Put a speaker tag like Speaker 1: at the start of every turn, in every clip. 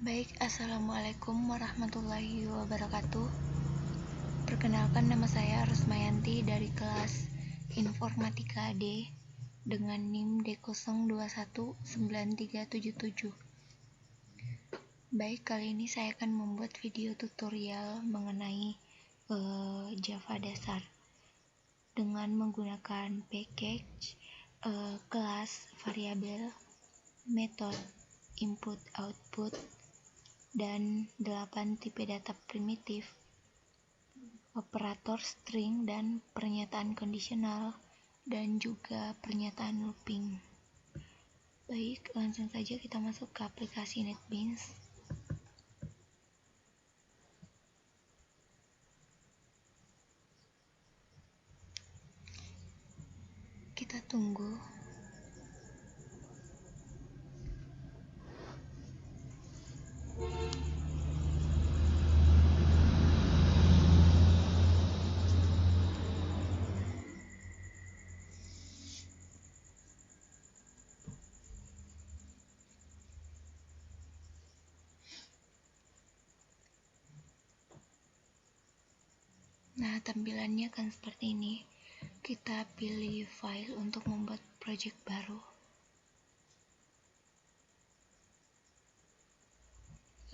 Speaker 1: Baik, Assalamualaikum warahmatullahi wabarakatuh. Perkenalkan, nama saya Rusmayanti dari kelas Informatika D dengan NIM D021937. Baik, kali ini saya akan membuat video tutorial mengenai Java dasar dengan menggunakan package, kelas, variabel, metode, input, output, dan 8 tipe data primitif, operator string dan pernyataan kondisional, dan juga pernyataan looping. Baik, langsung saja kita masuk ke aplikasi NetBeans. Kita tunggu. Nah, tampilannya akan seperti ini. Kita pilih file untuk membuat project baru.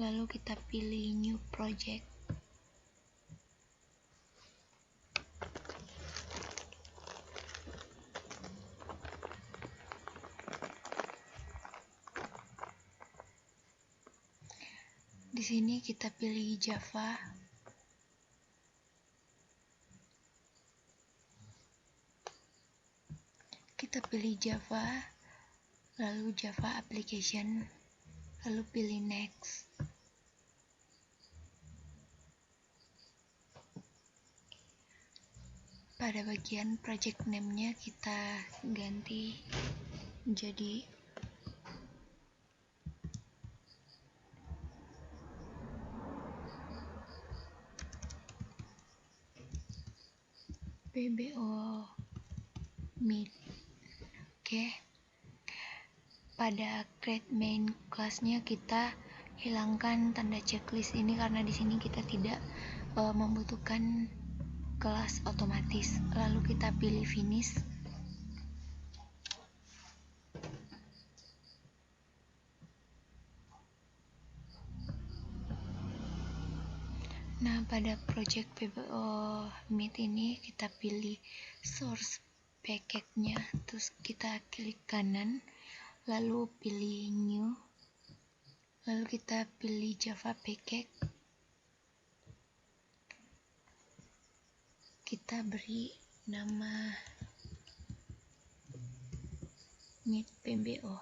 Speaker 1: Lalu kita pilih new project. Di sini kita pilih Java. Kita pilih Java, lalu Java application, lalu pilih next. Pada bagian project name-nya kita ganti menjadi PBO Meet. Oke. Pada create main class-nya kita hilangkan tanda checklist ini karena di sini kita tidak membutuhkan kelas otomatis. Lalu kita pilih finish. Nah, pada project PBO Meet ini kita pilih source package-nya, terus kita klik kanan, lalu pilih new, lalu kita pilih Java package, kita beri nama Meet PBO,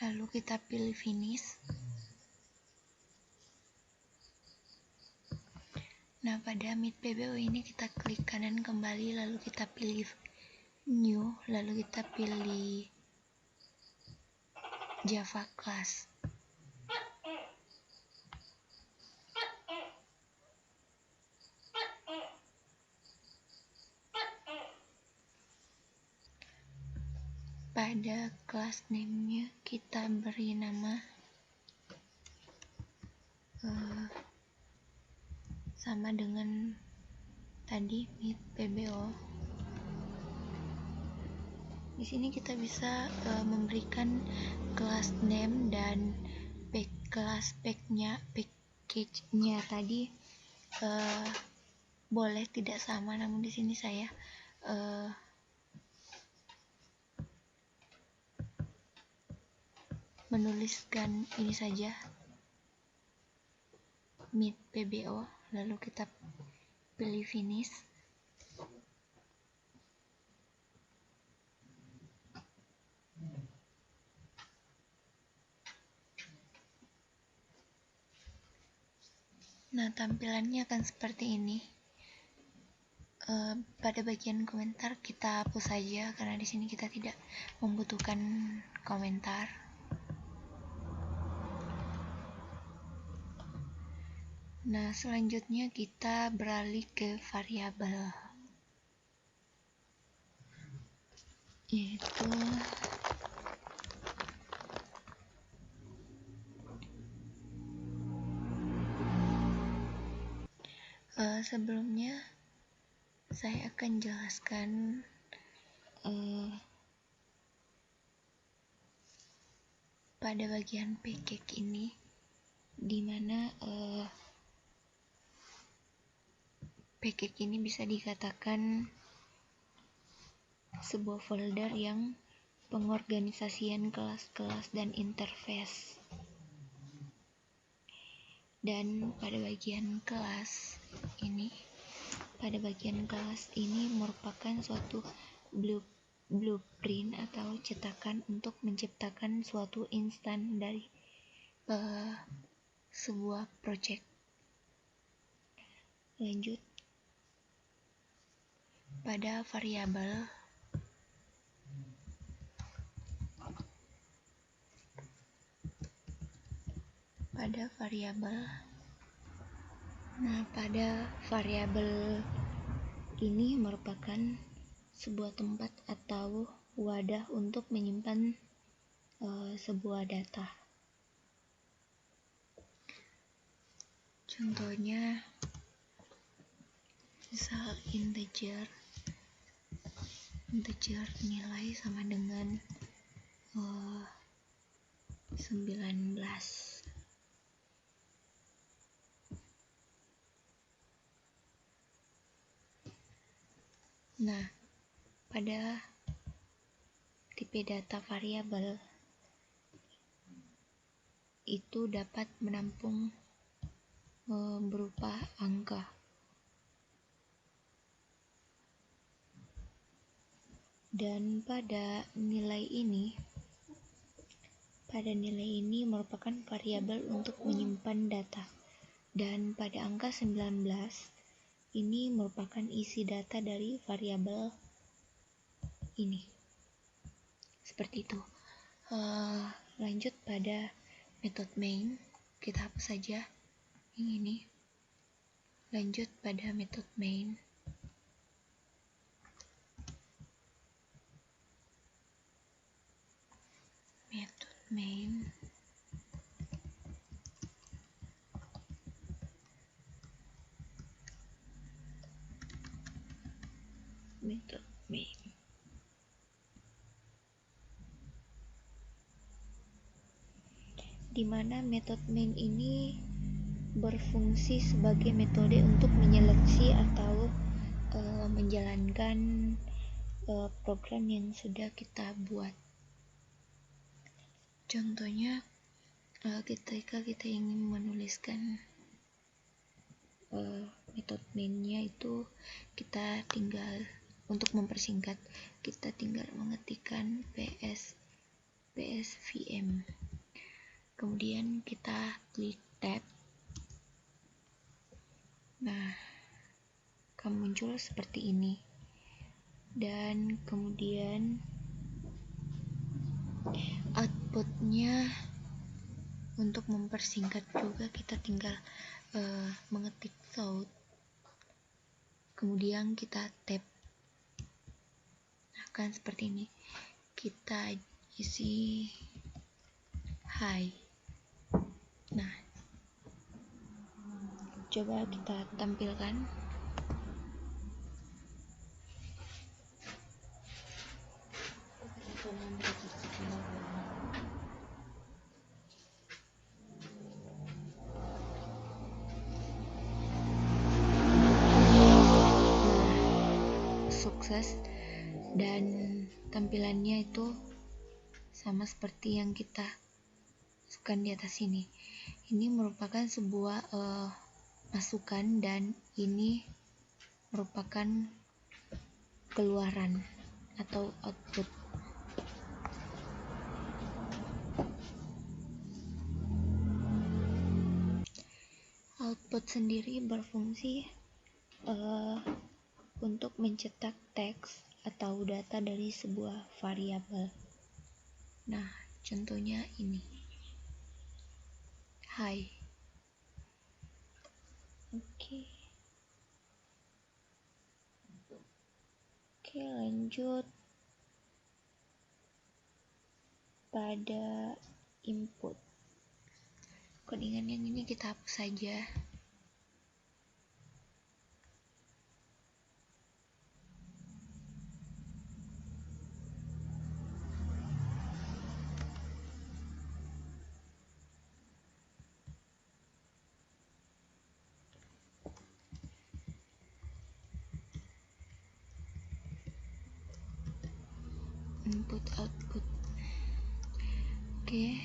Speaker 1: lalu kita pilih finish. Nah, pada Meet PBO ini kita klik kanan kembali, lalu kita pilih new, lalu kita pilih Java class. Pada class name-nya kita beri nama sama dengan tadi Meet PBO. Di sini kita bisa memberikan class name dan class package-nya tadi boleh tidak sama, namun di sini saya menuliskan ini saja, Meet PBO, lalu kita pilih finish. Nah, tampilannya akan seperti ini. Pada bagian komentar kita hapus saja karena di sini kita tidak membutuhkan komentar. Nah, selanjutnya kita beralih ke variabel, yaitu Sebelumnya saya akan jelaskan pada bagian package ini, dimana package ini bisa dikatakan sebuah folder yang pengorganisasian kelas-kelas dan interface. Dan pada bagian kelas ini merupakan suatu blueprint atau cetakan untuk menciptakan suatu instan dari sebuah project. Lanjut pada variabel. Nah, pada variabel ini merupakan sebuah tempat atau wadah untuk menyimpan sebuah data. Contohnya misal integer nilai sama dengan 19. Nah, pada tipe data variabel itu dapat menampung berupa angka. Dan pada nilai ini merupakan variabel untuk menyimpan data. Dan pada angka 19 ini merupakan isi data dari variabel ini. Seperti itu. Lanjut pada metode main, kita hapus saja yang ini. Lanjut pada metode main. Di mana metode main ini berfungsi sebagai metode untuk menyeleksi atau menjalankan program yang sudah kita buat. Contohnya ketika kita ingin menuliskan metode mainnya itu, kita tinggal, untuk mempersingkat, kita tinggal mengetikkan psvm, kemudian kita klik tab. Nah, akan muncul seperti ini. Dan kemudian outputnya, untuk mempersingkat juga, kita tinggal mengetik south, kemudian kita tab. Akan seperti ini, kita isi hi. Nah, coba kita tampilkan. Sukses, dan tampilannya itu sama seperti yang kita masukkan di atas ini. Ini merupakan sebuah masukan, dan ini merupakan keluaran atau output. Output sendiri berfungsi untuk mencetak teks atau data dari sebuah variabel. Nah, contohnya ini. Hi. Oke, lanjut pada input. Codingan yang ini kita hapus saja. input output. Oke.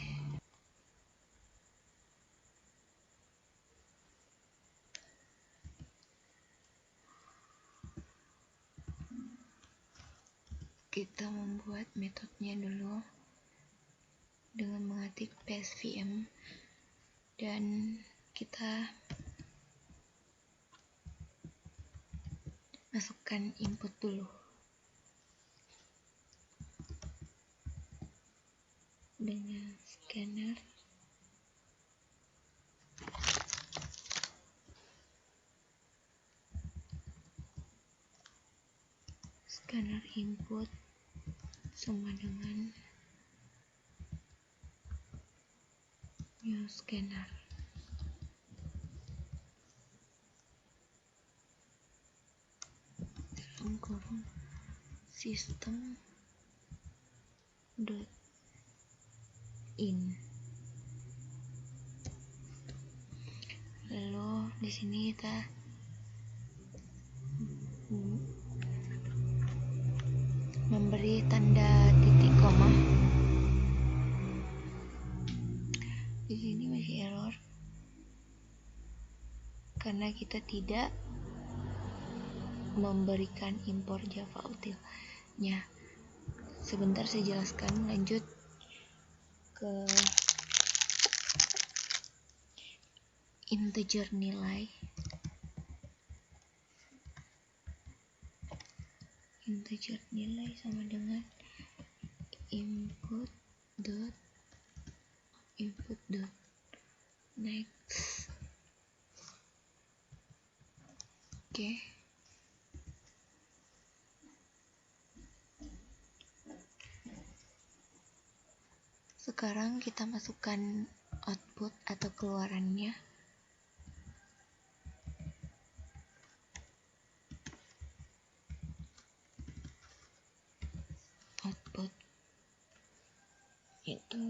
Speaker 1: Kita membuat metodenya dulu dengan mengetik psvm dan kita masukkan input dulu dengan scanner. Scanner input sama dengan new scanner. Dalam kurung system dot in. Lalu di sini kita memberi tanda titik koma. Di sini masih error karena kita tidak memberikan impor Java utilnya. Sebentar saya jelaskan, lanjut ke integer nilai. Integer nilai sama dengan input dot next. Oke. Sekarang kita masukkan output atau keluarannya. Output itu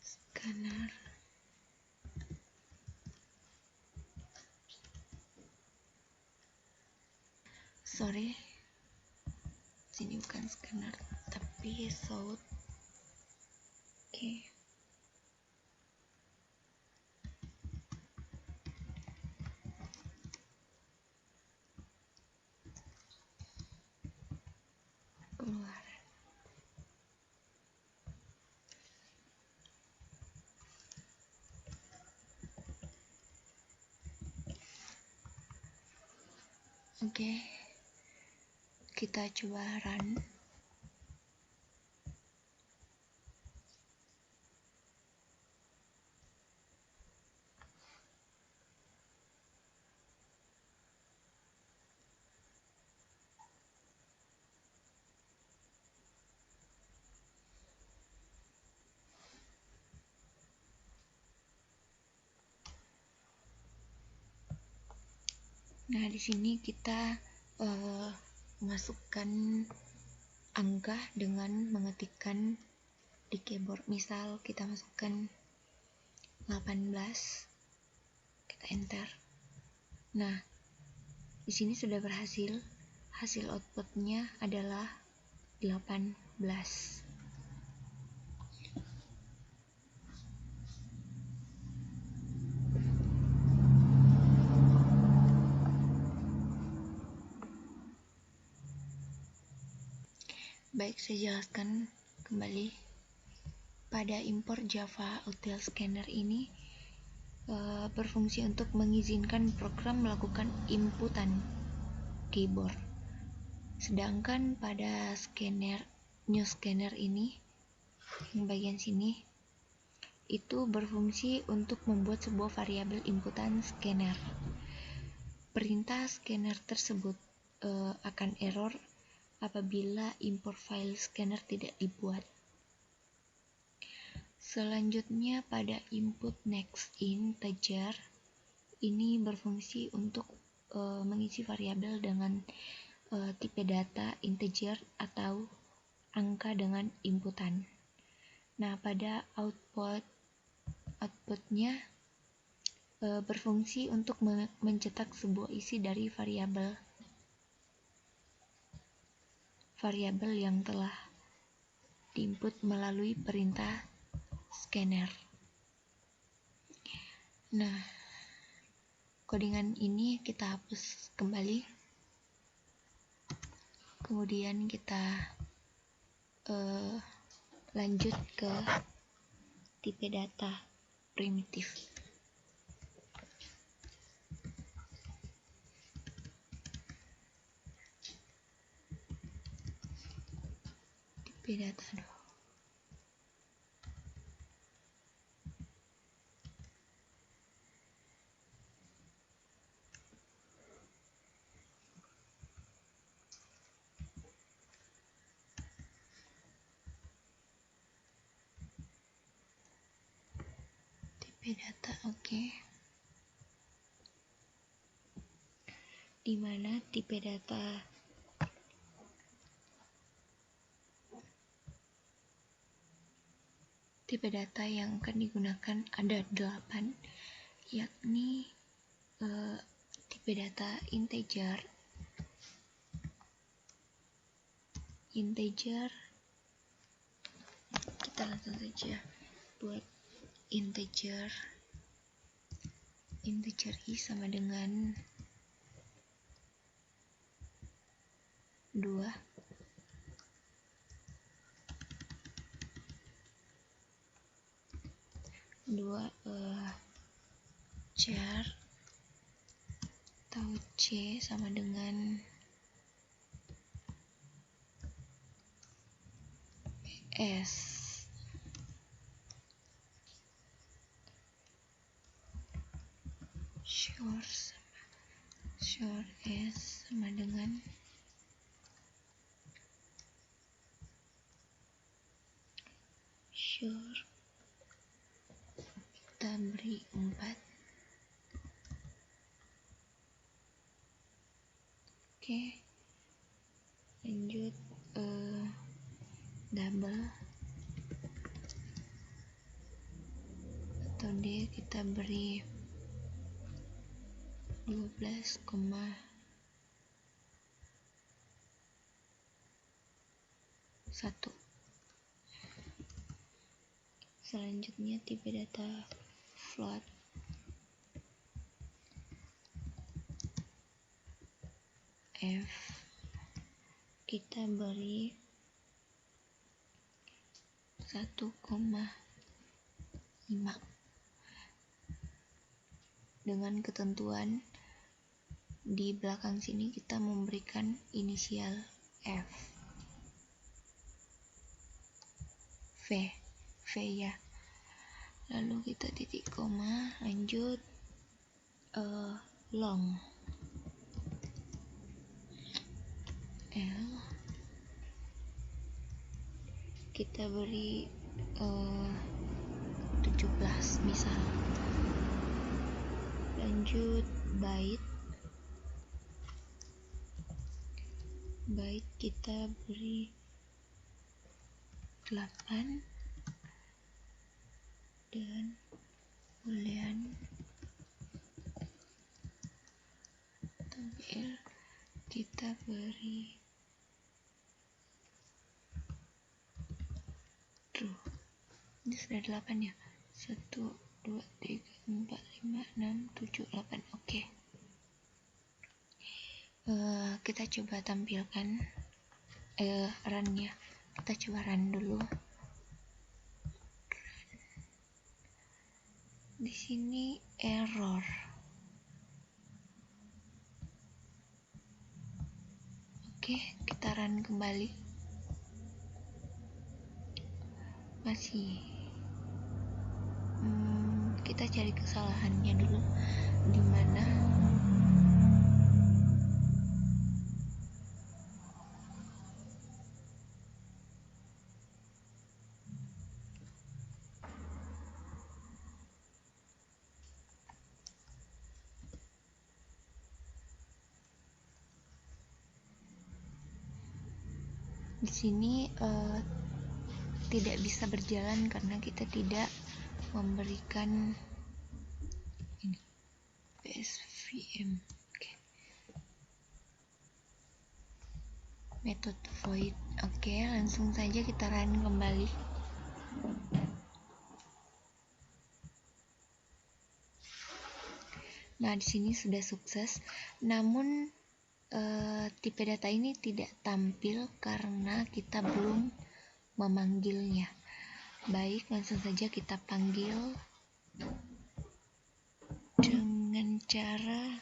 Speaker 1: scanner sini bukan scanner tapi south. Oke. Keluaran. Oke. Kita coba run. Nah, di sini kita masukkan angka dengan mengetikkan di keyboard. Misal kita masukkan 18, kita enter. Nah, di sini sudah berhasil. Hasil outputnya adalah 18. Baik, saya jelaskan kembali. Pada impor Java util scanner ini berfungsi untuk mengizinkan program melakukan inputan keyboard. Sedangkan pada new scanner ini, yang bagian sini, itu berfungsi untuk membuat sebuah variabel inputan scanner. Perintah scanner tersebut akan error apabila import file scanner tidak dibuat. Selanjutnya pada input next integer ini berfungsi untuk mengisi variabel dengan tipe data integer atau angka dengan inputan. Nah, pada output outputnya berfungsi untuk mencetak sebuah isi dari variabel yang telah diinput melalui perintah scanner. Nah, codingan ini kita hapus kembali. Kemudian kita lanjut ke tipe data primitif. Tipe data oke. Dimana tipe data yang akan digunakan ada 8, yakni tipe data integer. Kita langsung saja buat integer i sama dengan 2. Char atau C sama dengan S. Sure S sama dengan sure, kita beri 4. Oke, lanjut double atau D kita beri 12,1. Selanjutnya tipe data float. F kita beri 1,5 dengan ketentuan di belakang sini kita memberikan inisial F, V ya. Lalu kita titik koma, lanjut long L kita beri 17 misal. Lanjut byte kita beri 8 dan boolean tampil kita beri true. Ini sudah 8 ya. 1, 2, 3, 4, 5, 6, 7, 8. Oke. Kita coba tampilkan run-nya. Kita coba run dulu. Di sini error. Oke, kita run kembali. Masih. Kita cari kesalahannya dulu. Di mana? Di sini tidak bisa berjalan karena kita tidak memberikan ini PSVM. Method void. Langsung saja kita run kembali. Nah, di sini sudah sukses. Namun tipe data ini tidak tampil karena kita belum memanggilnya. Baik, langsung saja kita panggil dengan cara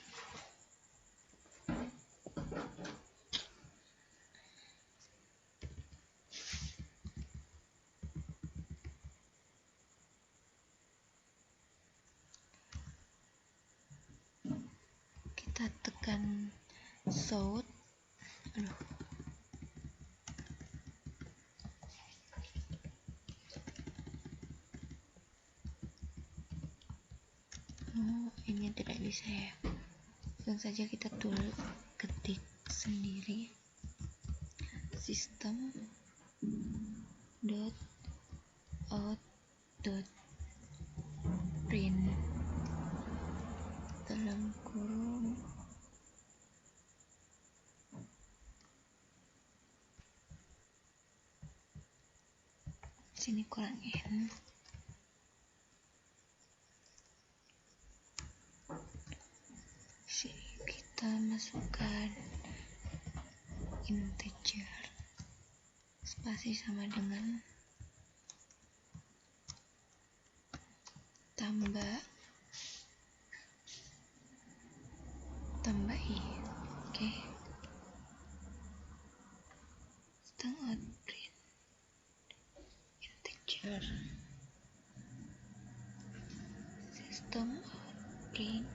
Speaker 1: kita tekan shout. Ini tidak bisa ya. Langsung saja kita ketik sendiri system dot out dot print dalam kurung sini kurangin sini kita masukkan integer spasi sama dengan tambah i. System out print integer system out print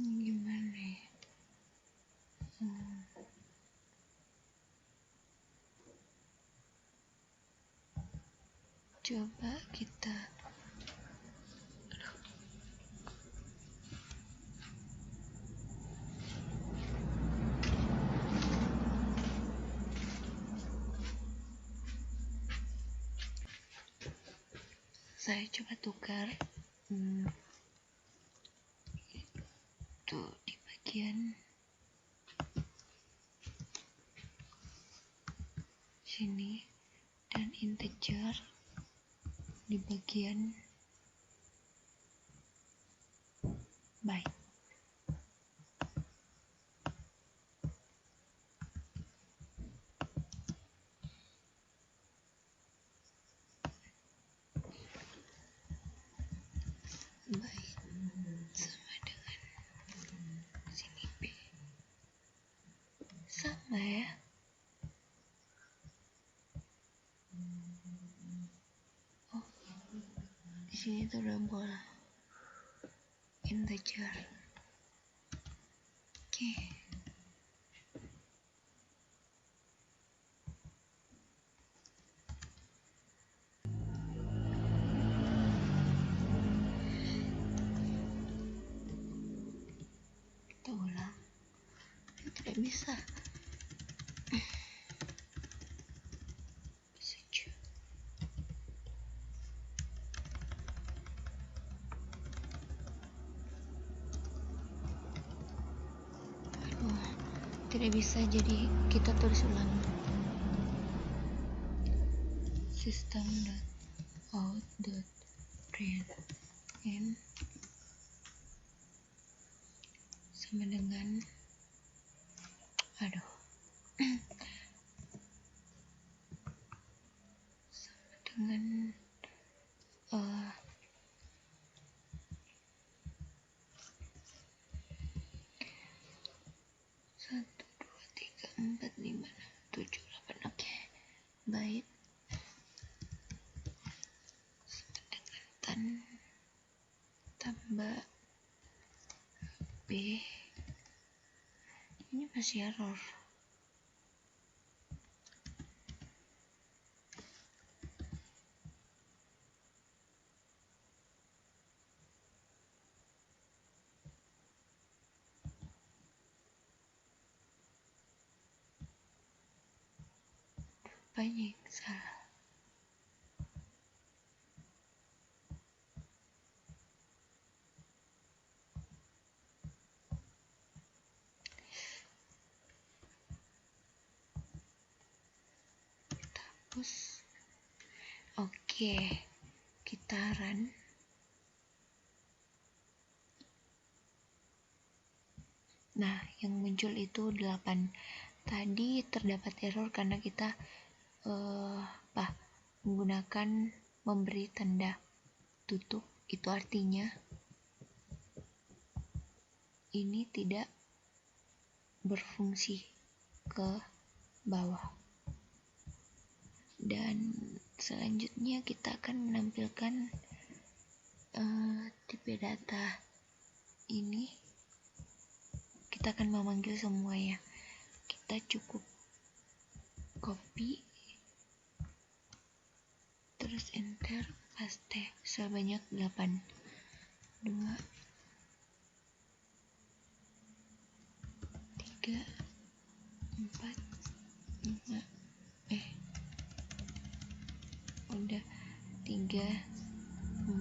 Speaker 1: gimana ya? Coba kita saya coba tukar itu di bagian sini dan integer di bagian byte. Byte sama dengan sini B sama ya. Di sini tuh udah bola integer. Kita ulang. Tidak bisa. Tidak bisa, jadi kita tulis ulang system.out.print sama dengan sama dengan 1 2 3 4 5 6 7 8. Byte sama dengan tambah Ini masih error. Apanya yang salah? Hapus. Oke, kita run. Nah, yang muncul itu 8. Tadi terdapat error karena kita menggunakan memberi tanda tutup. Itu artinya ini tidak berfungsi ke bawah. Dan selanjutnya kita akan menampilkan tipe data ini. Kita akan memanggil semua ya. Kita cukup copy, terus enter, paste sebanyak 8. 2, 3, 4, 5, udah 3, 4,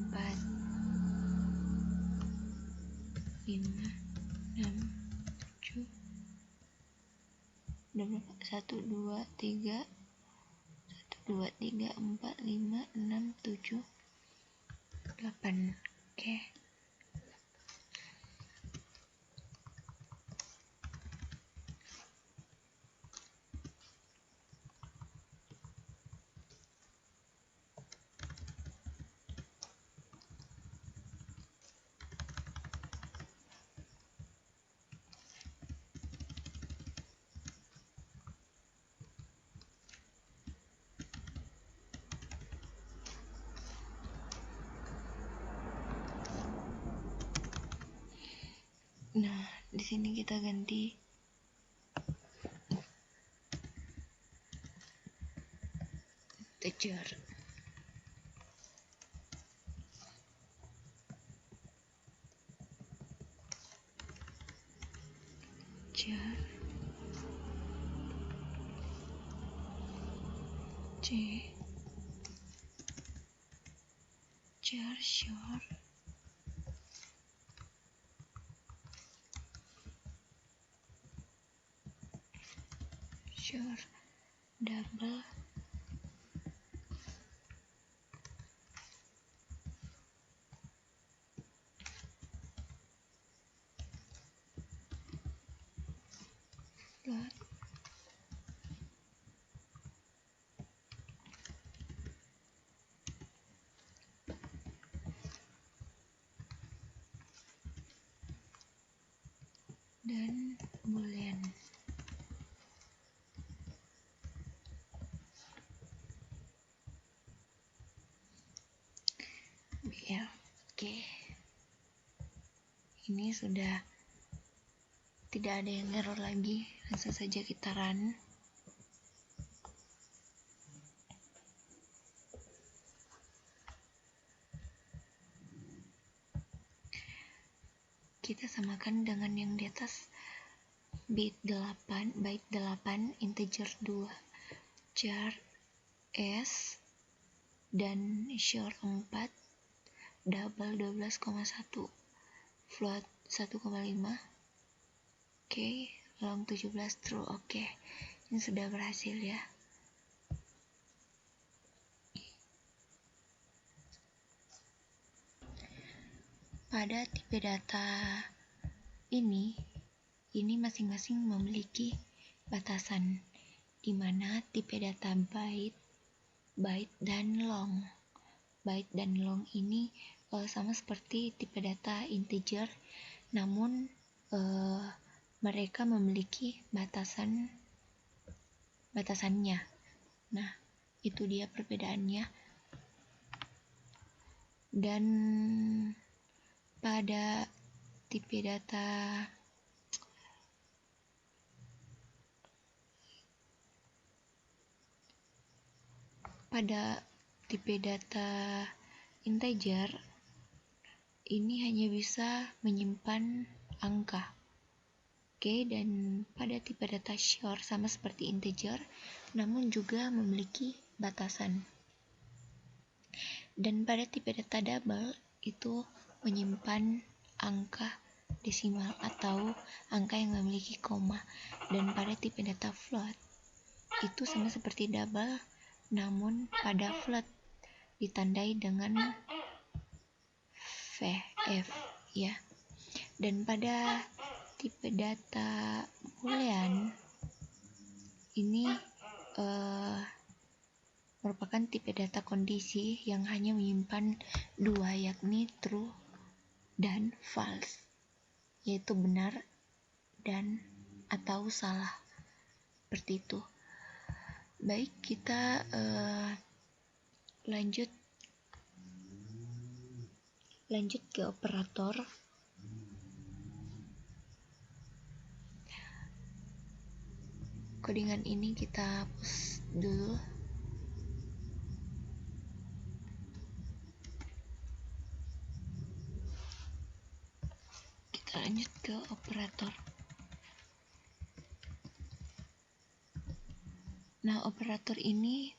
Speaker 1: 5, 6, 7, 1, 2, 3, 1, 2, 3, 4, 5, 6, 7, 8. Oke. Nah, di sini kita ganti integer. Char C char short double float dan boolean. BL. Oke. Ini sudah tidak ada yang error lagi. Langsung saja kita run. Kita samakan dengan yang di atas. byte 8, integer 2, char S dan short 4, double 12,1, float 1,5, oke, long 17 true. Oke, ini sudah berhasil ya. Pada tipe data ini masing-masing memiliki batasan, di mana tipe data byte dan long. Byte dan long ini sama seperti tipe data integer, namun mereka memiliki batasannya. Nah, itu dia perbedaannya. Dan pada tipe data pada tipe data integer ini hanya bisa menyimpan angka. Oke, dan pada tipe data short sama seperti integer, namun juga memiliki batasan. Dan pada tipe data double itu menyimpan angka desimal atau angka yang memiliki koma. Dan pada tipe data float itu sama seperti double, namun pada float ditandai dengan VF ya. Dan pada tipe data boolean ini merupakan tipe data kondisi yang hanya menyimpan dua, yakni true dan false, yaitu benar dan atau salah, seperti itu. Baik, kita lanjut ke operator. Codingan ini kita hapus dulu. Kita lanjut ke operator. Nah, operator ini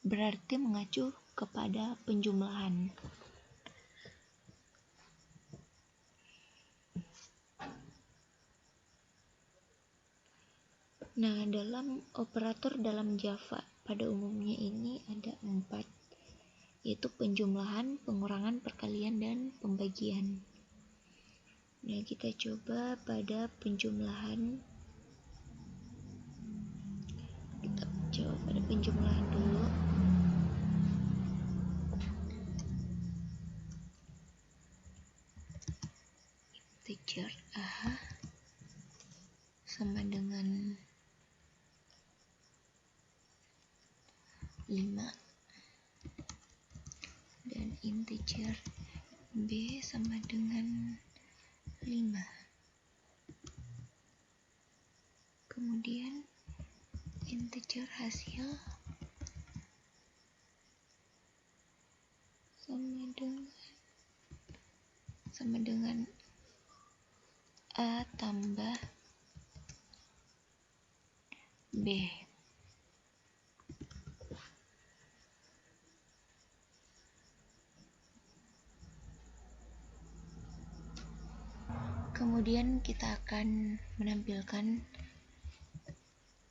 Speaker 1: berarti mengacu kepada penjumlahan. Nah, dalam operator dalam Java pada umumnya ini ada 4, yaitu penjumlahan, pengurangan, perkalian, dan pembagian. Nah, kita coba pada penjumlahan. Kita coba pada penjumlahan dulu. Integer A sama dengan 5 dan integer B sama dengan 5. Kemudian integer hasil sama dengan A tambah B. Kemudian kita akan menampilkan,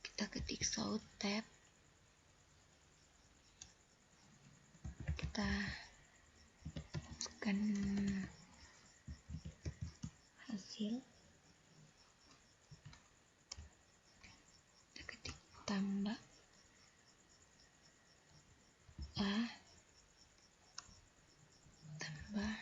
Speaker 1: kita ketik show tab, kita masukkan hasil, kita ketik tambah A tambah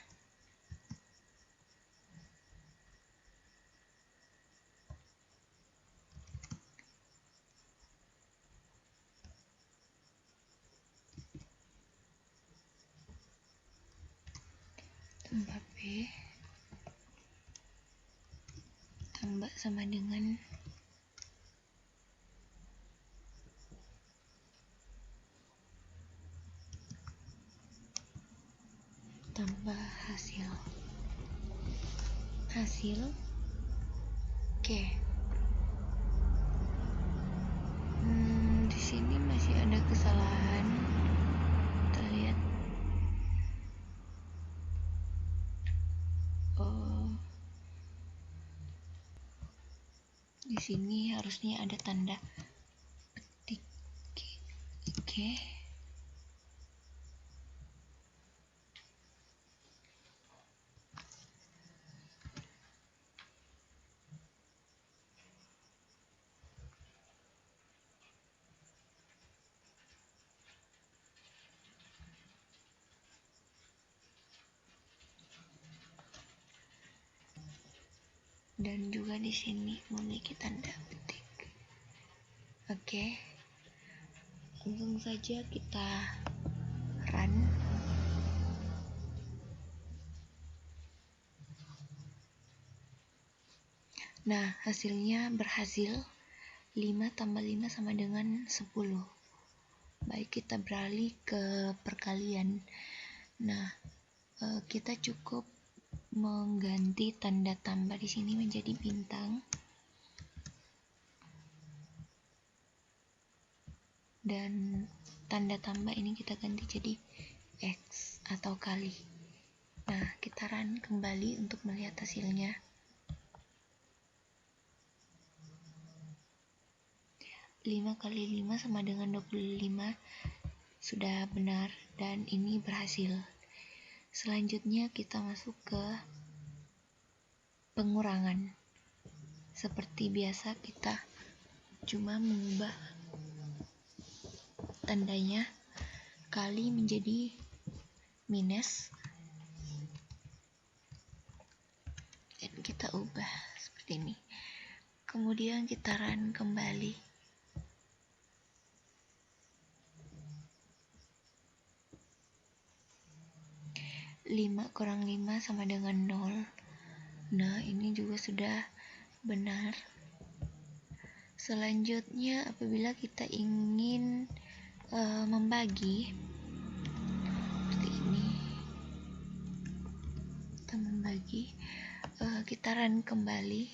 Speaker 1: B tambah sama dengan tambah hasil. Oke. Di sini masih ada kesalahan. Kita lihat. Di sini harusnya ada tanda petik. Oke. Dan juga di sini memiliki tanda petik. Oke. Langsung saja kita run. Nah, hasilnya berhasil. 5 tambah 5 sama dengan 10. Baik, kita beralih ke perkalian. Nah, kita cukup mengganti tanda tambah di sini menjadi bintang, dan tanda tambah ini kita ganti jadi X atau kali. Nah, kita run kembali untuk melihat hasilnya. 5 kali 5 sama dengan 25 sudah benar, dan ini berhasil. Selanjutnya kita masuk ke pengurangan. Seperti biasa, kita cuma mengubah tandanya kali menjadi minus, dan kita ubah seperti ini. Kemudian kita run kembali. 5 kurang 5 sama dengan 0. Nah, ini juga sudah benar. Selanjutnya, apabila kita ingin membagi seperti ini, kita membagi, kita run kembali.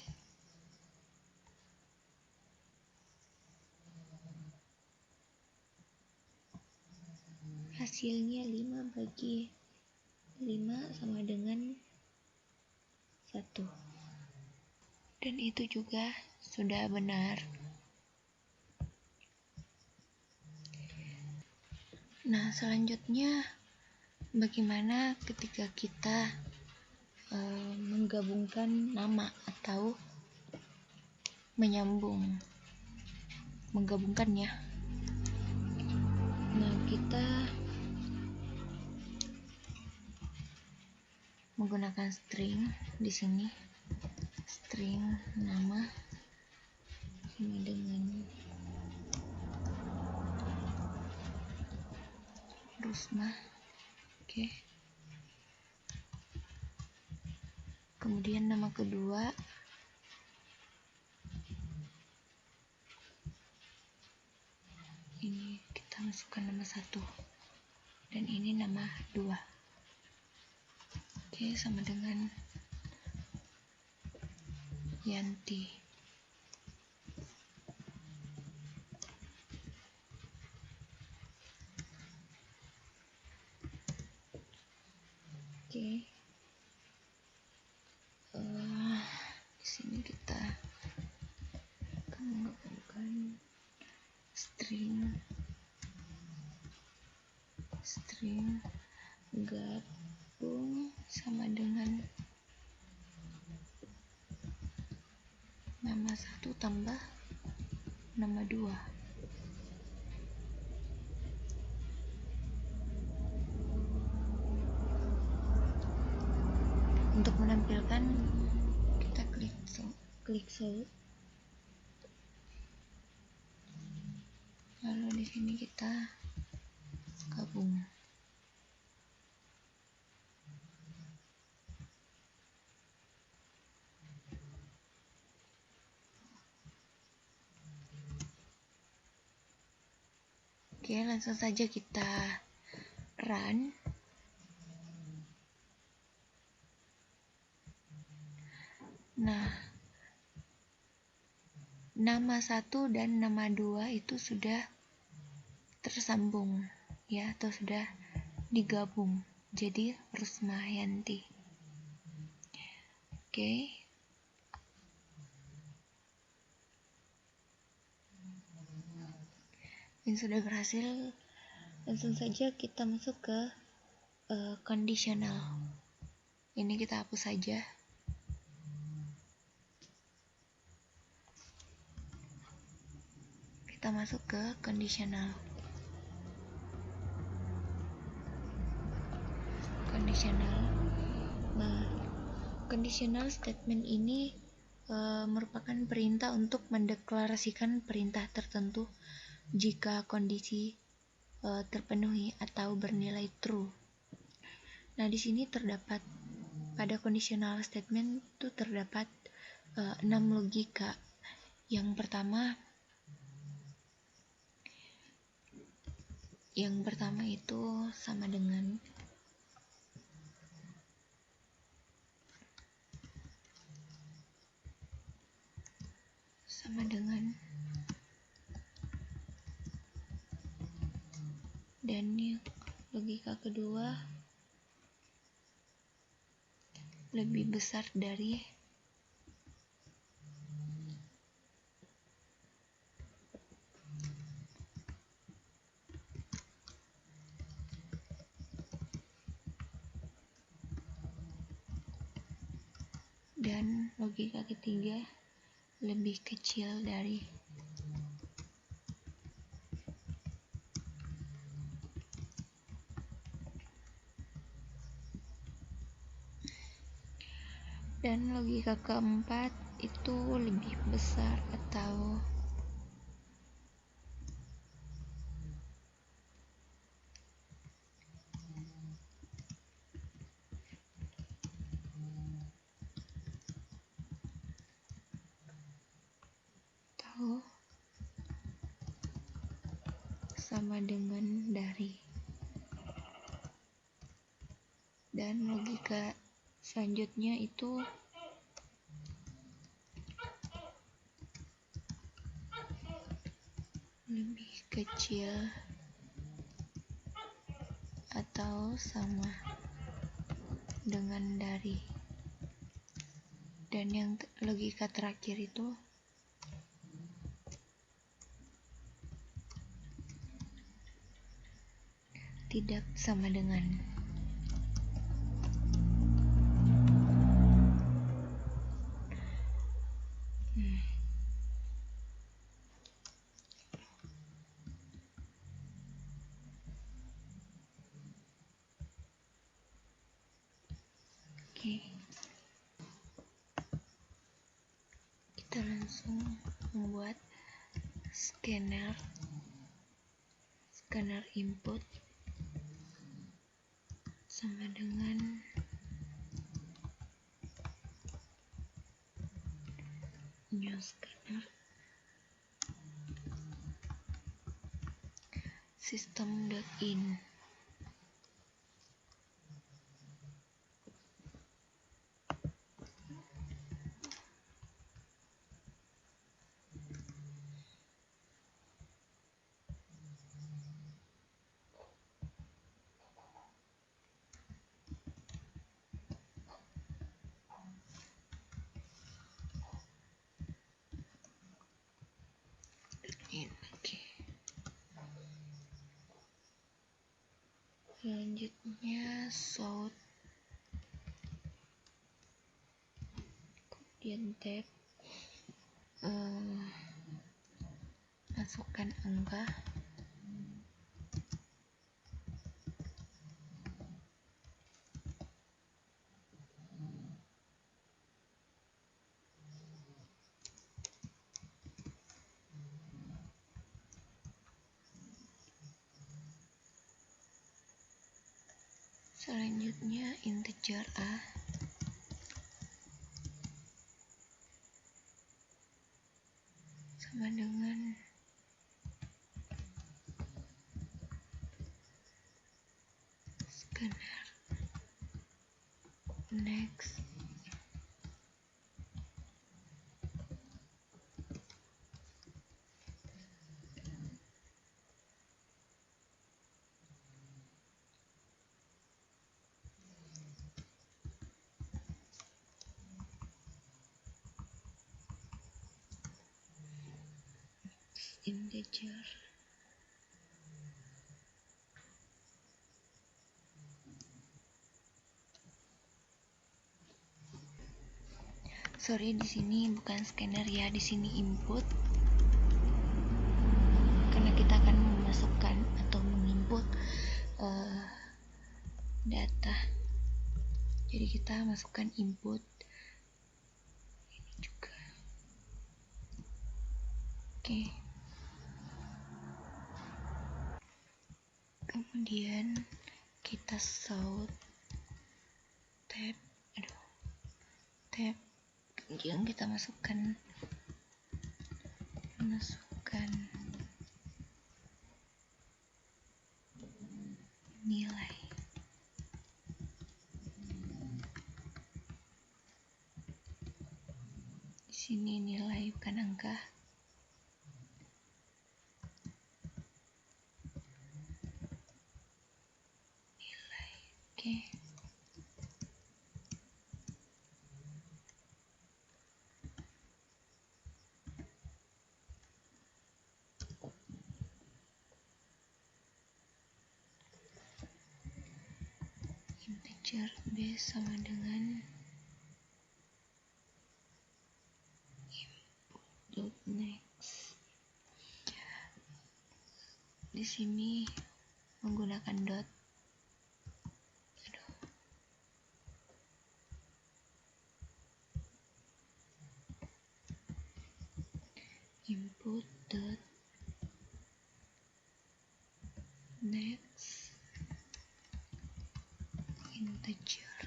Speaker 1: Hasilnya 5 bagi 5 sama dengan 1, dan itu juga sudah benar. Nah, selanjutnya bagaimana ketika kita menggabungkan nama atau menggabungkannya. Nah, kita menggunakan string di sini. String nama sama dengan Rusma. Oke. Kemudian nama kedua ini kita masukkan nama 1, dan ini nama 2. Oke, sama dengan Yanti. Oke. Di sini kita akan menggabungkan string gabung sama dengan nama 1 tambah nama 2. Untuk menampilkan, kita klik sort, lalu di sini kita gabung. Oke, langsung saja kita run. Nah, nama 1 dan nama 2 itu sudah tersambung ya, atau sudah digabung jadi Rusmayanti. Oke. Ini sudah berhasil. Langsung saja kita masuk ke conditional. Ini kita hapus saja. Kita masuk ke conditional. Nah, conditional statement ini merupakan perintah untuk mendeklarasikan perintah tertentu jika kondisi terpenuhi atau bernilai true. Nah, di sini terdapat pada conditional statement itu terdapat 6 logika. Yang pertama, Yang pertama itu sama dengan dan yang logika kedua lebih besar dari dan logika ketiga lebih kecil dari dan logika keempat itu lebih besar atau sama dengan dari. Dan logika selanjutnya itu lebih kecil atau sama dengan dari. Dan yang logika terakhir itu tidak sama dengan. Oke. Kita langsung membuat scanner input sama dengan new scanner system.in. Oke. Selanjutnya shout, kemudian tab, masukkan angka, selanjutnya integer A sama dengan scanner next integer di sini bukan scanner ya, di sini input karena kita akan memasukkan atau menginput data, jadi kita masukkan input ini juga. Oke. Kemudian kita shout tab, kemudian kita masukkan nilai. Di sini nilai bukan angka. Nilai. Oke. Integer b sama dengan input next. Di sini menggunakan dot. Input dot next integer.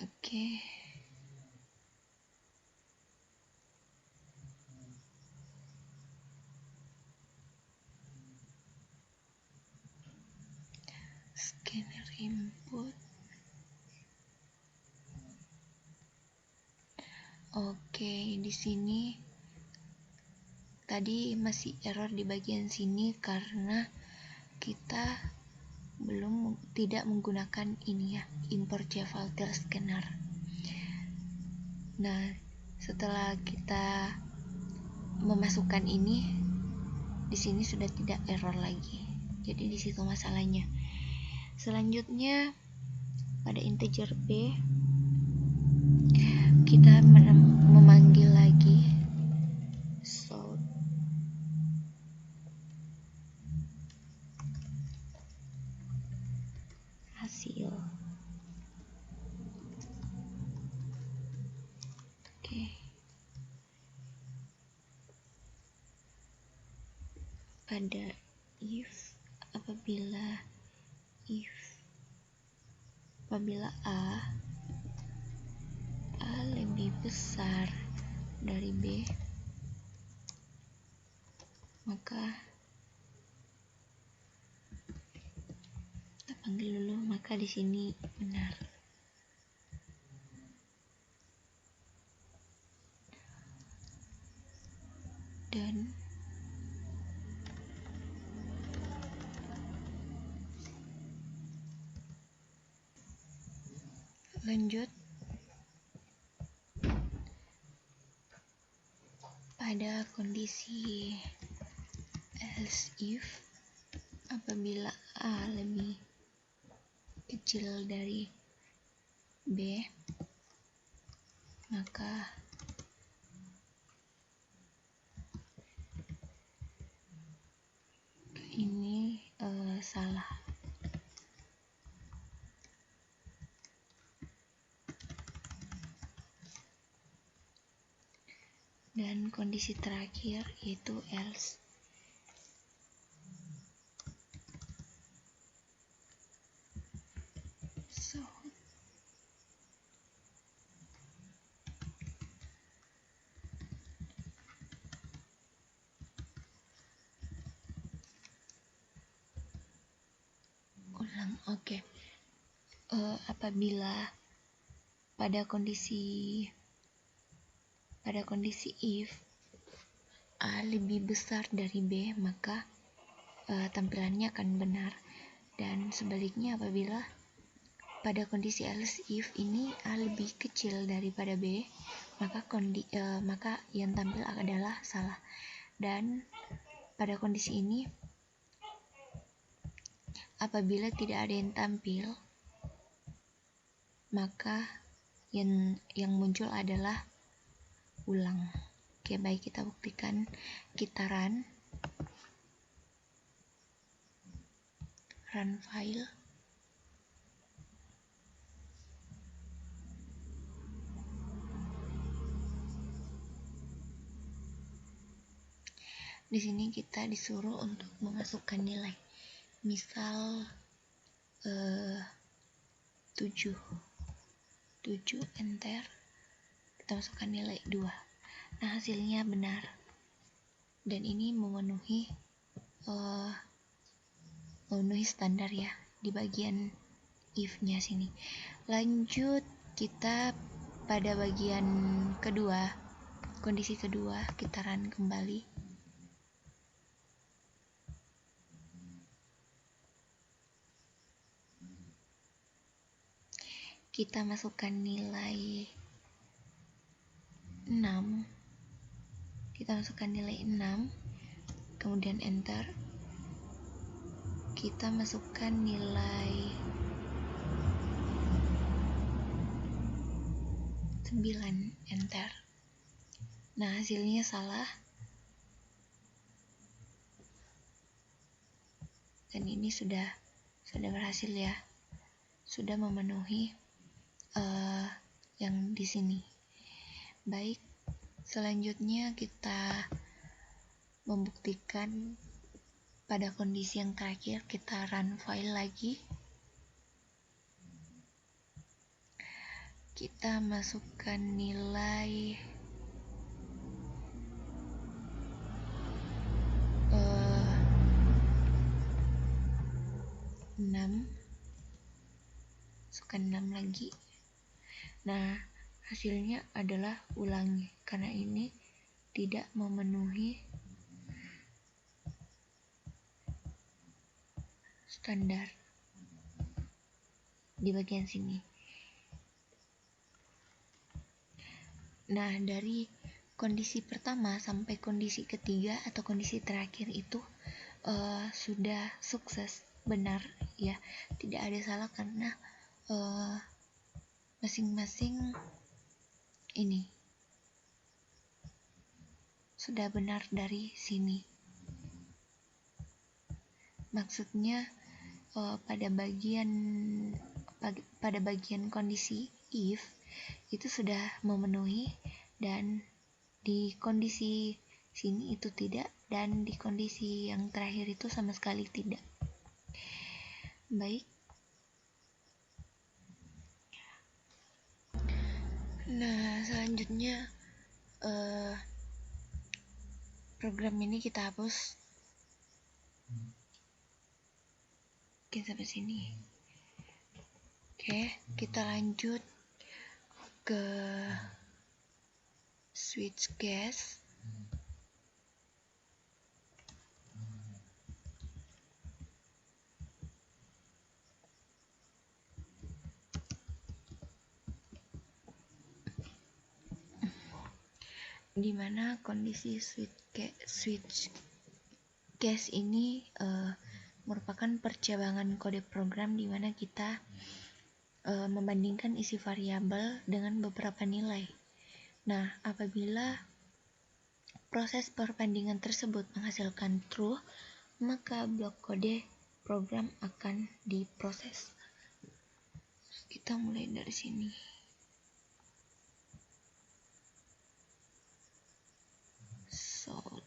Speaker 1: Oke. Scanner input. Oke, di sini tadi masih error di bagian sini karena kita tidak menggunakan ini ya, import JavaUtil scanner. Nah, setelah kita memasukkan ini, di sini sudah tidak error lagi. Jadi di situ masalahnya. Selanjutnya pada integer b kita memanggil lagi sort hasil. Oke. Pada apabila A lebih besar dari B, maka kita panggil dulu, maka di sini benar. Dan lanjut pada kondisi else if apabila A lebih kecil dari B, maka ini salah. Dan kondisi terakhir yaitu else. So, ulang. Oke. Apabila pada kondisi if A lebih besar dari B, maka tampilannya akan benar. Dan sebaliknya apabila pada kondisi else if ini A lebih kecil daripada B, maka yang tampil adalah salah. Dan pada kondisi ini apabila tidak ada yang tampil, maka yang muncul adalah ulang. Oke, baik, kita buktikan. Kita run file. Di sini kita disuruh untuk memasukkan nilai. Misal 7 enter, kita masukkan nilai 2. Nah, hasilnya benar. dan ini memenuhi standar ya di bagian if-nya sini. Lanjut kita pada bagian kedua, kondisi kedua, kita run kembali. Kita masukkan nilai 6. Kita masukkan nilai 6, kemudian enter. Kita masukkan nilai 9, enter. Nah, hasilnya salah. Dan ini sudah berhasil ya. Sudah memenuhi yang di sini. Baik, selanjutnya kita membuktikan pada kondisi yang terakhir. Kita run file lagi. Kita masukkan nilai 6, masukkan 6 lagi. Nah, hasilnya adalah ulangi karena ini tidak memenuhi standar di bagian sini. Nah, dari kondisi pertama sampai kondisi ketiga atau kondisi terakhir itu sudah sukses, benar ya, tidak ada salah karena masing-masing ini sudah benar dari sini. Maksudnya pada bagian kondisi if itu sudah memenuhi, dan di kondisi sini itu tidak, dan di kondisi yang terakhir itu sama sekali tidak. Baik. Nah, selanjutnya program ini kita hapus. Oke, sampai sini. Oke, kita lanjut ke switch gas. Dimana kondisi switch gas ini merupakan percabangan kode program di mana kita membandingkan isi variabel dengan beberapa nilai. Nah, apabila proses perbandingan tersebut menghasilkan true, maka blok kode program akan diproses. Kita mulai dari sini. Masukkan.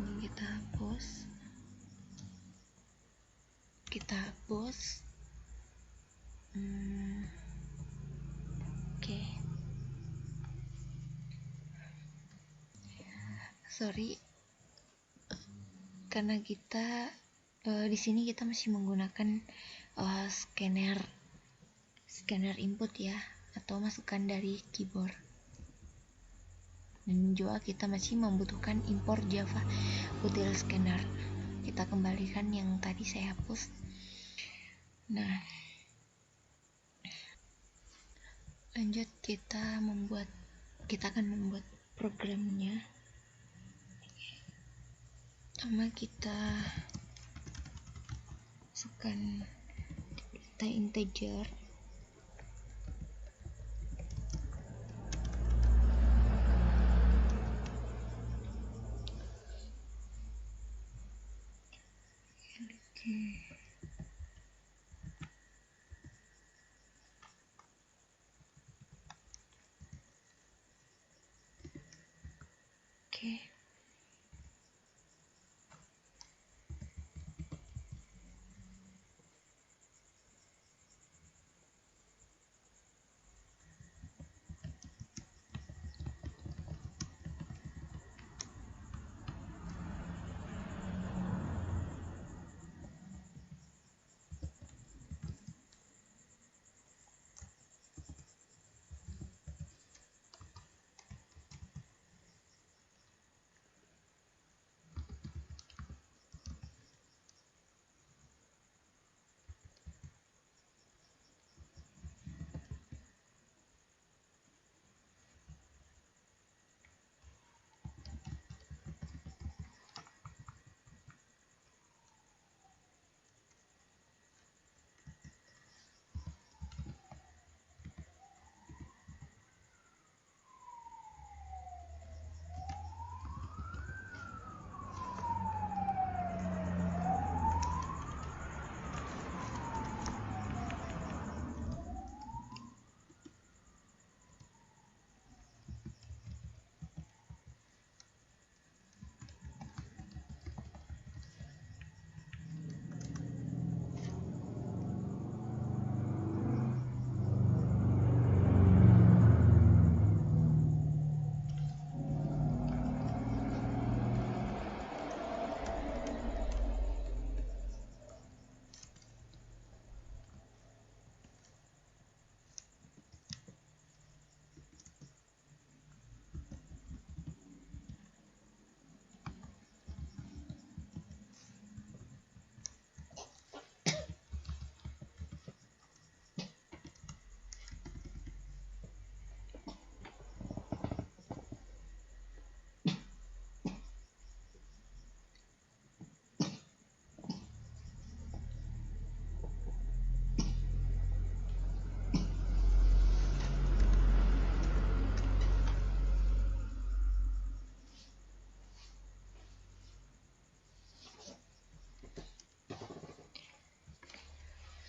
Speaker 1: Ini kita hapus. Oke. Sorry, karena kita di sini kita masih menggunakan scanner input ya, atau masukan dari keyboard. Dan juga kita masih membutuhkan import Java util scanner. Kita kembalikan yang tadi saya hapus. Nah, lanjut kita akan membuat programnya. Pertama kita masukkan data integer. Oke.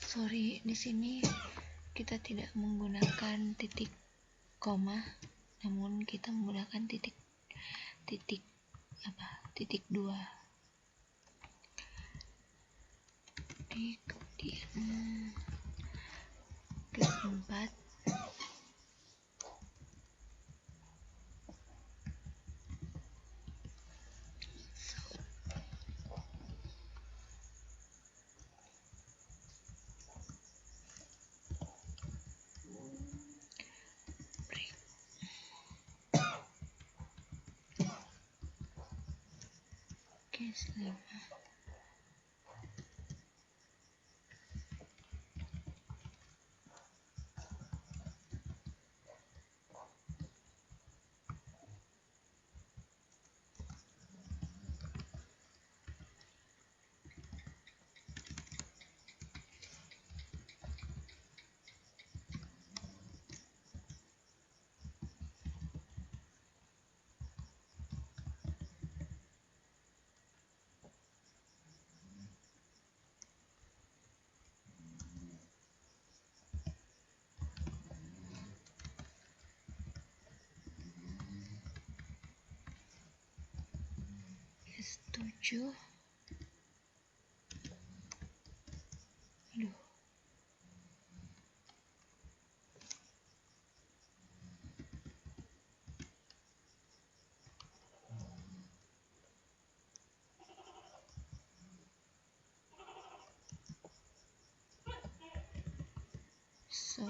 Speaker 1: Sorry, di sini kita tidak menggunakan titik koma, namun kita menggunakan titik titik dua. Di kemudian keempat, case 5. Case 7. Aduh. So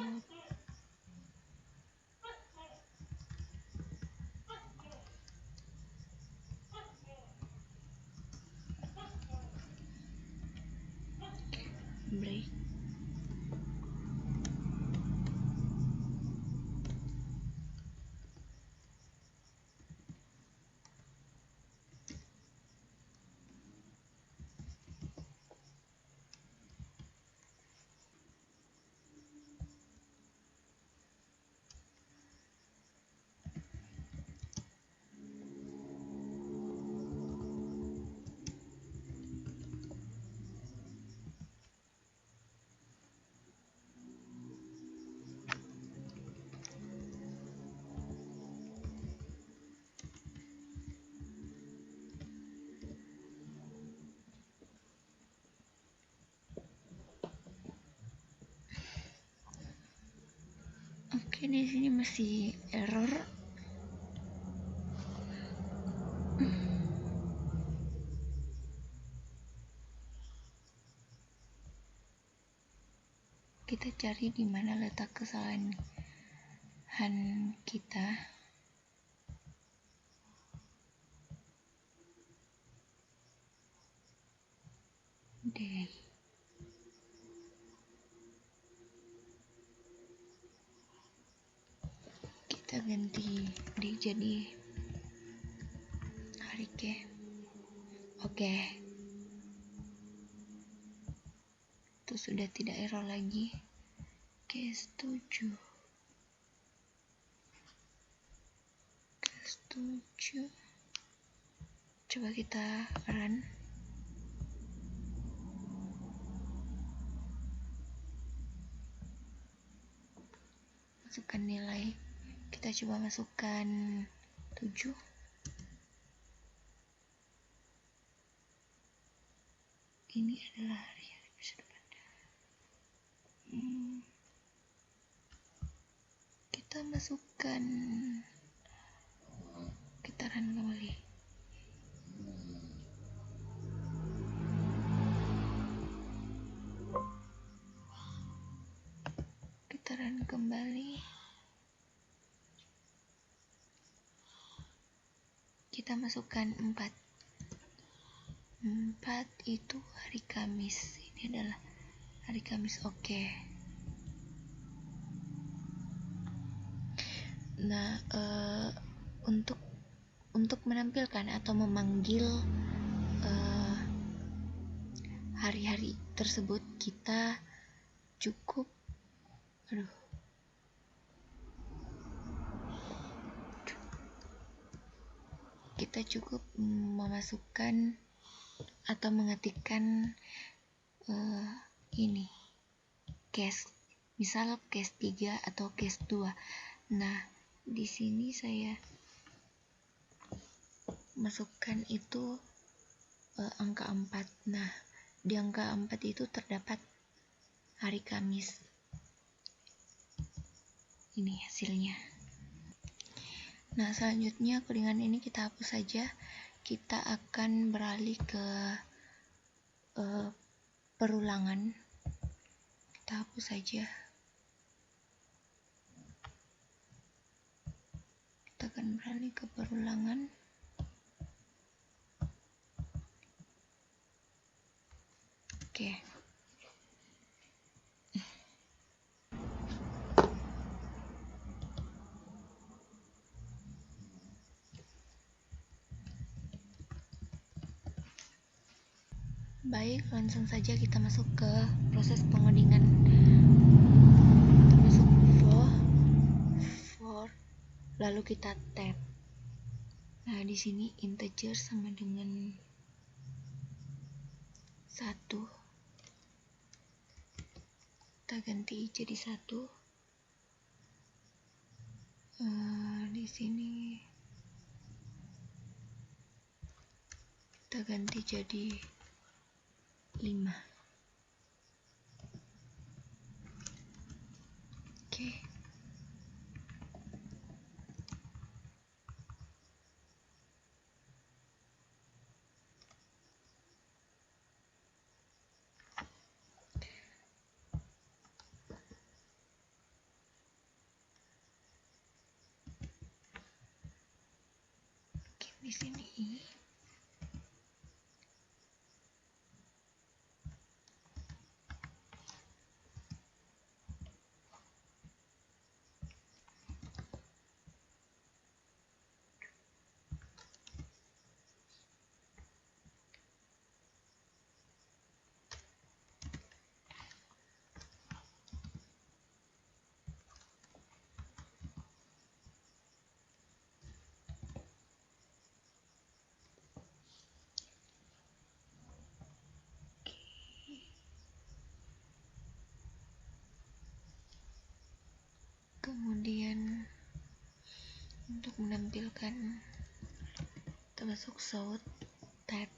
Speaker 1: break. Oke, di sini masih error. Kita cari di mana letak kesalahan kita. Day. Kita ganti day jadi hari ke. Oke. Itu sudah tidak error lagi. Oke, setuju. Coba kita run. Masukkan nilai. Kita coba masukkan 7. Ini adalah hari masa depan. Kita masukkan, kita run kembali. Kita run kembali. Kita masukkan 4 itu hari Kamis. Ini adalah hari Kamis. Oke. Nah, untuk menampilkan atau memanggil hari-hari tersebut, kita cukup memasukkan atau mengetikkan ini case, misal case 3 atau case 2. Nah, di sini saya masukkan itu angka 4. Nah, di angka 4 itu terdapat hari Kamis. Ini hasilnya. Nah, selanjutnya codingan ini kita hapus saja. Kita akan beralih ke perulangan. Kita hapus saja. Kita akan beralih ke perulangan. Oke. Baik, langsung saja kita masuk ke proses pengodingan. Kita masuk for, lalu kita tab. Nah, di sini integer sama dengan 1. Kita ganti jadi 1. Di sini kita ganti jadi 5. Oke. Oke, di sini kemudian untuk menampilkan, kita masuk sort tab.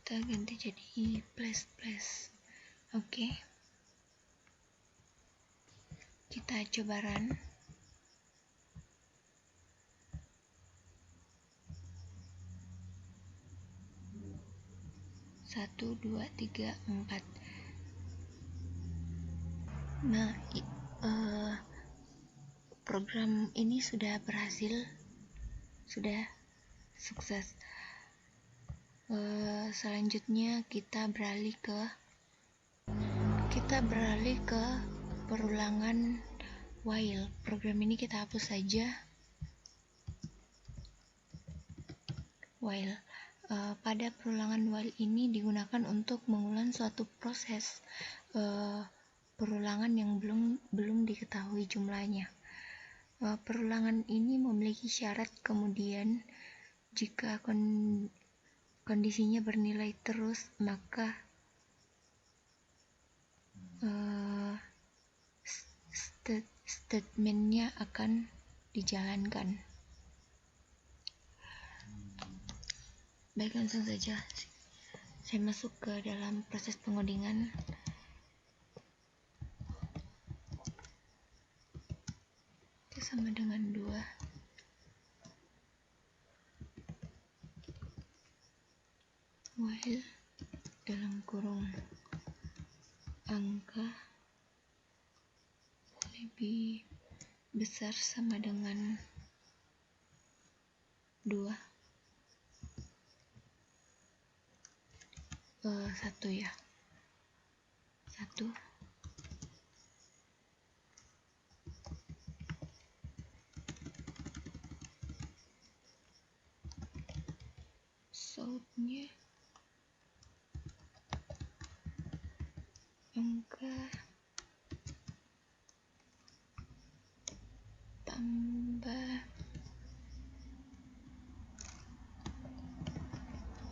Speaker 1: kita ganti jadi plus. Oke. Kita coba run. Satu, dua, tiga, empat. Nah, program ini sudah berhasil, sudah sukses. Selanjutnya kita beralih ke perulangan while. Program ini kita hapus saja. While pada perulangan while ini digunakan untuk mengulang suatu proses perulangan yang belum diketahui jumlahnya. Perulangan ini memiliki syarat, kemudian jika kondisinya bernilai terus, maka statementnya akan dijalankan. Baik, langsung saja saya masuk ke dalam proses pengodingan. Itu sama dengan 2 while dalam kurung angka lebih besar sama dengan 2. 1 ya. 1. South-nya angka tambah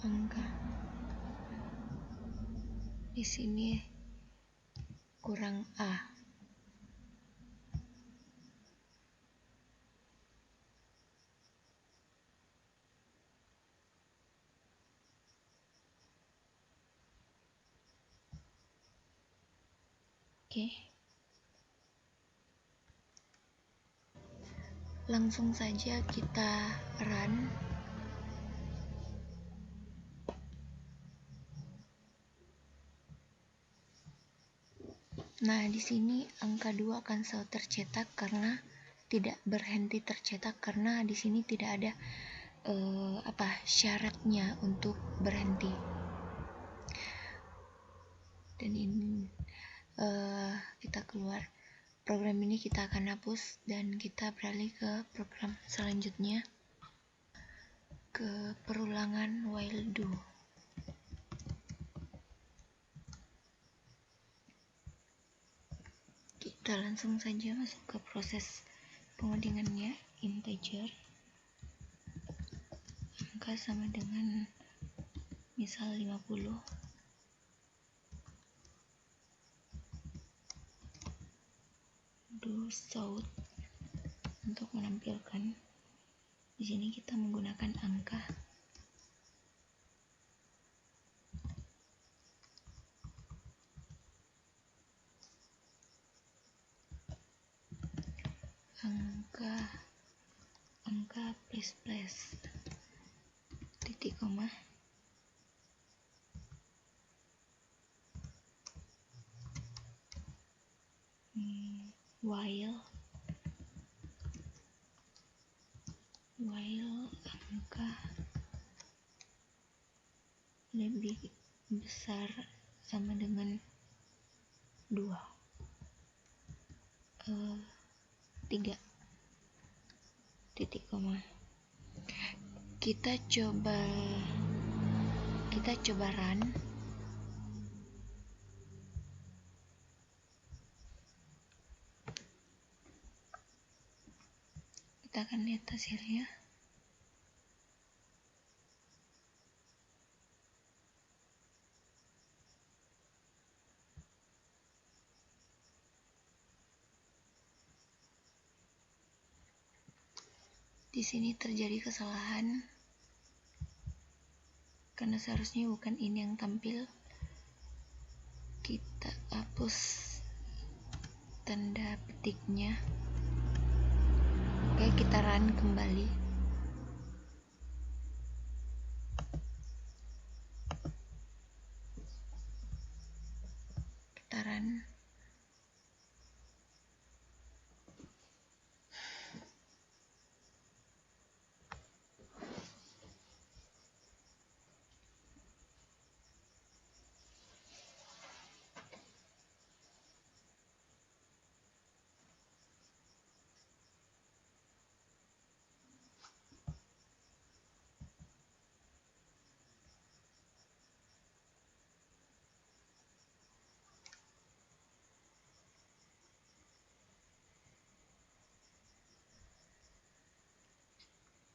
Speaker 1: angka. Di sini kurang A. Oke. Langsung saja kita run. Nah, di sini angka 2 akan selalu tercetak karena tidak berhenti tercetak, karena di sini tidak ada syaratnya untuk berhenti. Dan ini kita keluar. Program ini kita akan hapus dan kita beralih ke program selanjutnya, ke perulangan while do. Kita langsung saja masuk ke proses pengodingannya. Integer angka sama dengan misal 50. Do south. Untuk menampilkan di sini kita menggunakan angka. Angka plus titik koma while angka lebih besar sama dengan 2. 3 titik koma. Kita coba run. Kita akan lihat hasilnya. Di sini terjadi kesalahan. karena seharusnya bukan ini yang tampil. Kita hapus tanda petiknya. Oke, kita run kembali. Kita run.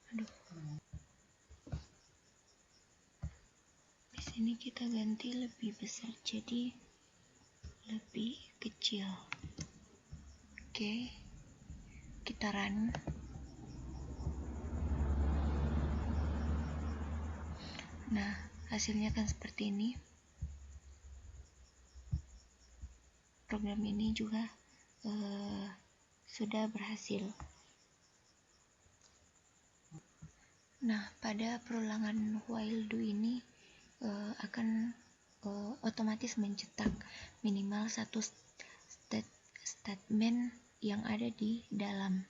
Speaker 1: Aduh. Di sini kita ganti lebih besar jadi lebih kecil. Oke. Kita run. Nah, hasilnya kan seperti ini. Program ini juga sudah berhasil. Nah, pada perulangan while do ini akan otomatis mencetak minimal satu statement yang ada di dalam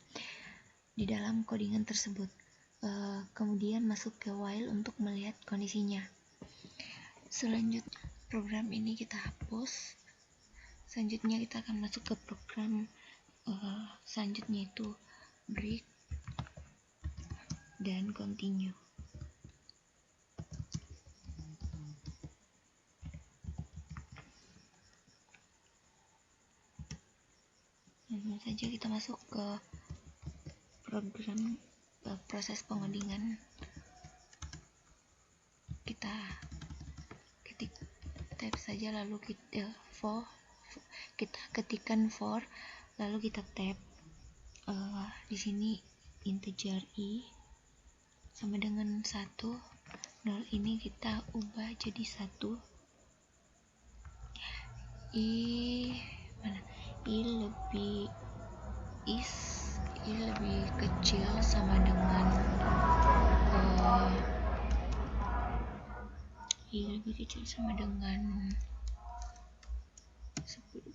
Speaker 1: codingan tersebut. Kemudian masuk ke while untuk melihat kondisinya. Selanjutnya program ini kita hapus. Selanjutnya kita akan masuk ke program selanjutnya, itu break dan continue. Langsung saja kita masuk ke program proses pengodingan. Kita type saja, lalu kita ketikkan for, lalu kita tab. Di sini integer i sama dengan 1, 0 ini kita ubah jadi 1. i lebih kecil sama dengan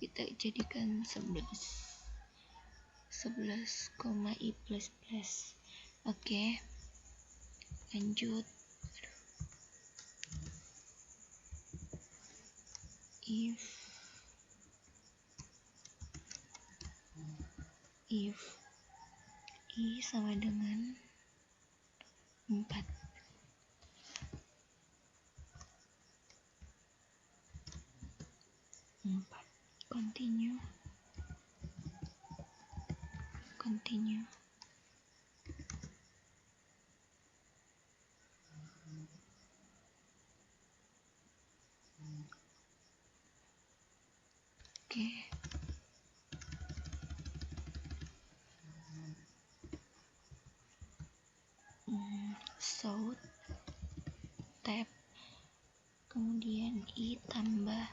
Speaker 1: kita jadikan 11, i plus plus. Oke, lanjut. If i sama dengan 4, continue. Oke. Shout tab, kemudian i tambah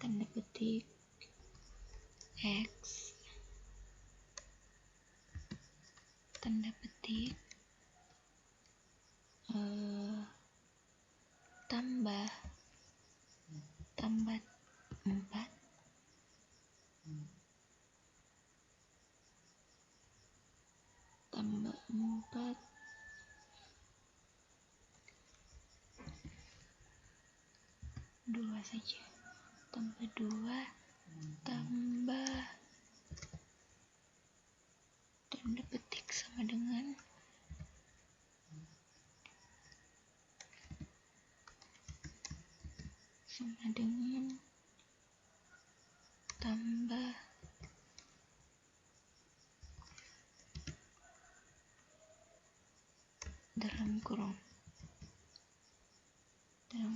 Speaker 1: tanda petik x, tanda petik tambah 4, tambah 4, dua saja, tambah 2, tambah tanda petik sama dengan tambah dalam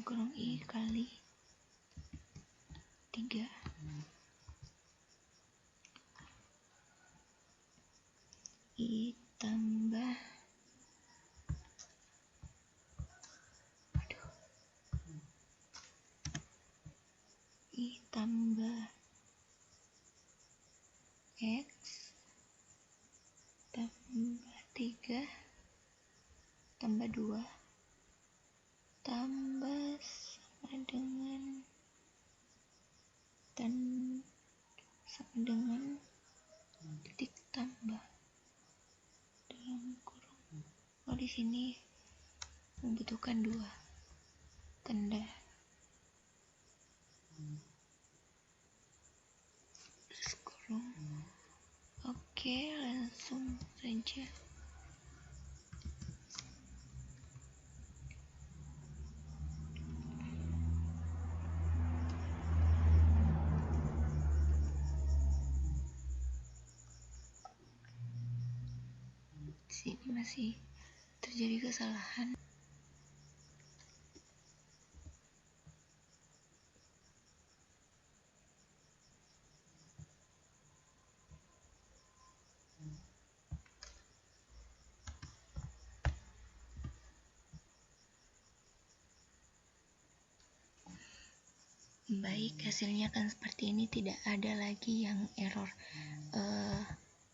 Speaker 1: kurung i kali 3. tambah I tambah X tambah 3 tambah 2 tambah sama dengan titik tambah dalam kurung. Di sini membutuhkan 2 tanda plus kurung. Oke, langsung saja. Sini masih terjadi kesalahan. Baik, hasilnya kan seperti ini, tidak ada lagi yang error.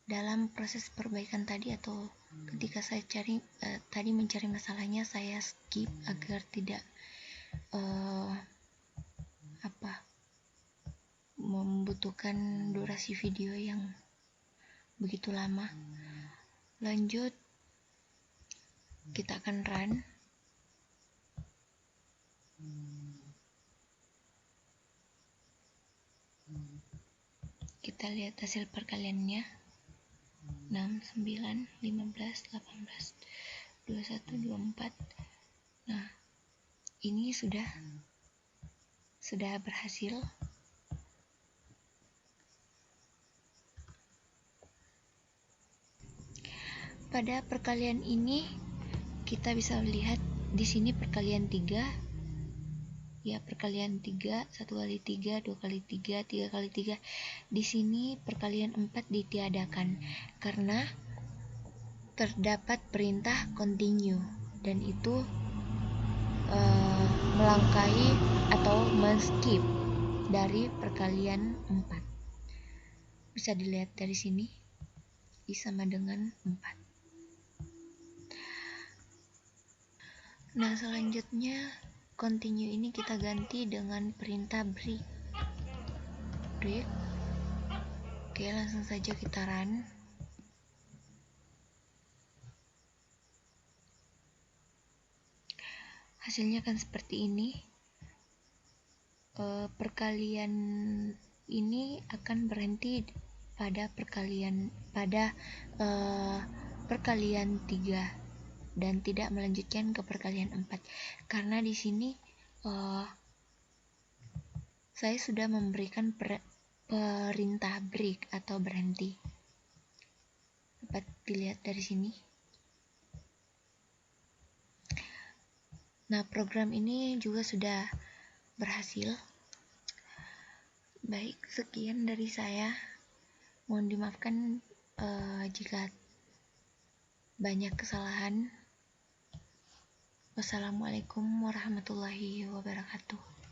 Speaker 1: Dalam proses perbaikan tadi atau ketika saya tadi mencari masalahnya, saya skip agar tidak membutuhkan durasi video yang begitu lama. Lanjut, kita akan run. Kita lihat hasil perkaliannya. 6, 9, 15, 18, 21, 24. Nah, ini sudah berhasil. Pada perkalian ini kita bisa lihat di sini perkalian 3. Ya, perkalian 3, 1 kali 3, 2 kali 3, 3 kali 3. Di sini perkalian 4 ditiadakan karena terdapat perintah continue, dan itu melangkahi atau men-skip dari perkalian 4. Bisa dilihat dari sini, I sama dengan 4. Nah, selanjutnya continue ini kita ganti dengan perintah break. Oke, langsung saja kita run. Hasilnya kan seperti ini. Perkalian ini akan berhenti pada perkalian 3 dan tidak melanjutkan ke perkalian 4 karena di sini saya sudah memberikan perintah break atau berhenti. Dapat dilihat dari sini. Nah, program ini juga sudah berhasil. Baik, sekian dari saya. Mohon dimaafkan jika banyak kesalahan. Wassalamualaikum warahmatullahi wabarakatuh.